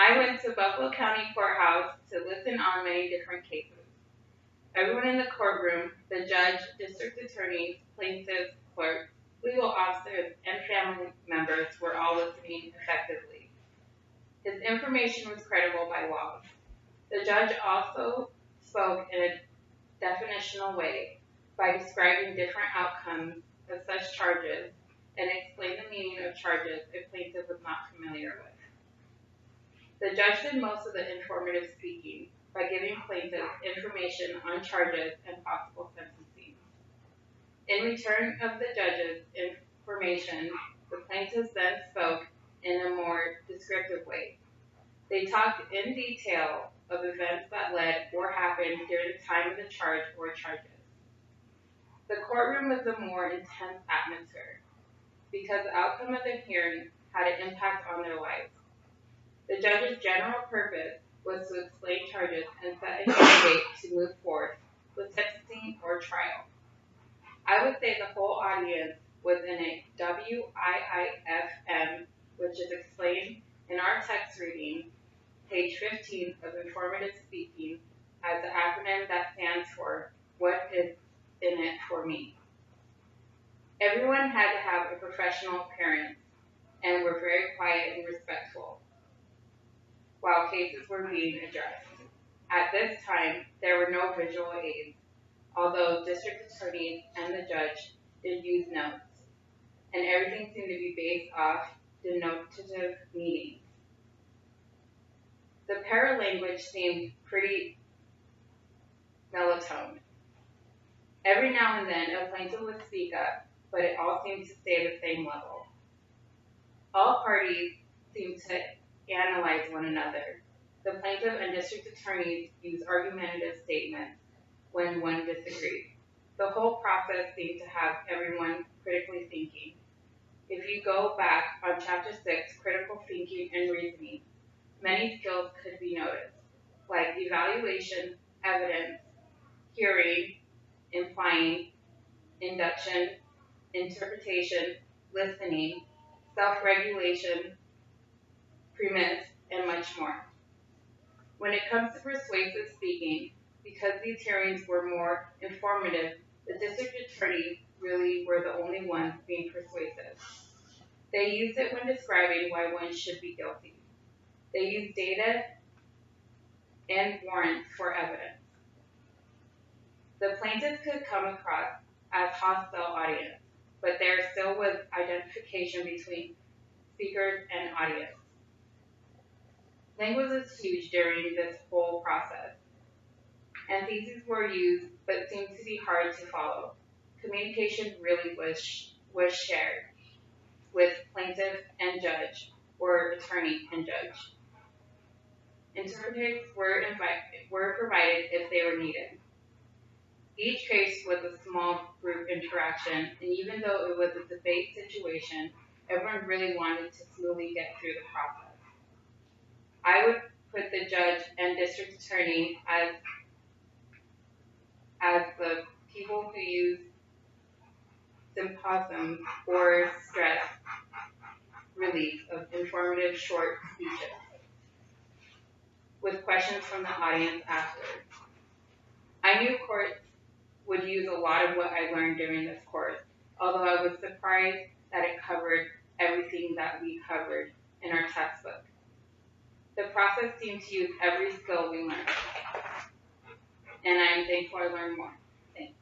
I went to Buffalo County Courthouse to listen on many different cases. Everyone in the courtroom, the judge, district attorneys, plaintiffs, clerks, legal officers, and family members were all listening effectively. His information was credible by law. The judge also spoke in a definitional way by describing different outcomes of such charges and explained the meaning of charges a plaintiff was not familiar with. The judge did most of the informative speaking by giving plaintiffs information on charges and possible sentencing. In return of the judge's information, the plaintiffs then spoke in a more descriptive way. They talked in detail of events that led or happened during the time of the charge or charges. The courtroom was a more intense atmosphere because the outcome of the hearing had an impact on their lives. The judge's general purpose was to explain charges and set a date to move forward with sentencing or trial. I would say the whole audience was in a WIIFM, which is explained in our text reading, page 15 of Informative Speaking, as the acronym that stands for What is in it for me. Everyone had to have a professional appearance and were very quiet and respectful while cases were being addressed. At this time, there were no visual aids, although district attorneys and the judge did use notes, and everything seemed to be based off denotative meanings. The paralanguage seemed pretty monotone. Every now and then, a plaintiff would speak up, but it all seemed to stay at the same level. All parties seemed to analyze one another. The plaintiff and district attorneys used argumentative statements when one disagreed. The whole process seemed to have everyone critically thinking. If you go back on Chapter 6, Critical Thinking and Reasoning, many skills could be noticed, like evaluation, evidence, hearing, implying, induction, interpretation, listening, self-regulation, premise, and much more. When it comes to persuasive speaking, because these hearings were more informative, the district attorneys really were the only ones being persuasive. They used it when describing why one should be guilty. They used data and warrants for evidence. The plaintiffs could come across as hostile audience, but there still was identification between speakers and audience. Language was huge during this whole process, and theses were used but seemed to be hard to follow. Communication really was shared with plaintiff and judge, or attorney and judge. Interpreters were provided if they were needed. Each case was a small group interaction, and even though it was a debate situation, everyone really wanted to smoothly get through the process. I would put the judge and district attorney as the people who use symposiums or stress relief of informative short speeches with questions from the audience afterwards. I knew courts would use a lot of what I learned during this course, although I was surprised that it covered everything that we covered in our textbook. The process seemed to use every skill we learned, and I'm thankful I learned more. Thanks.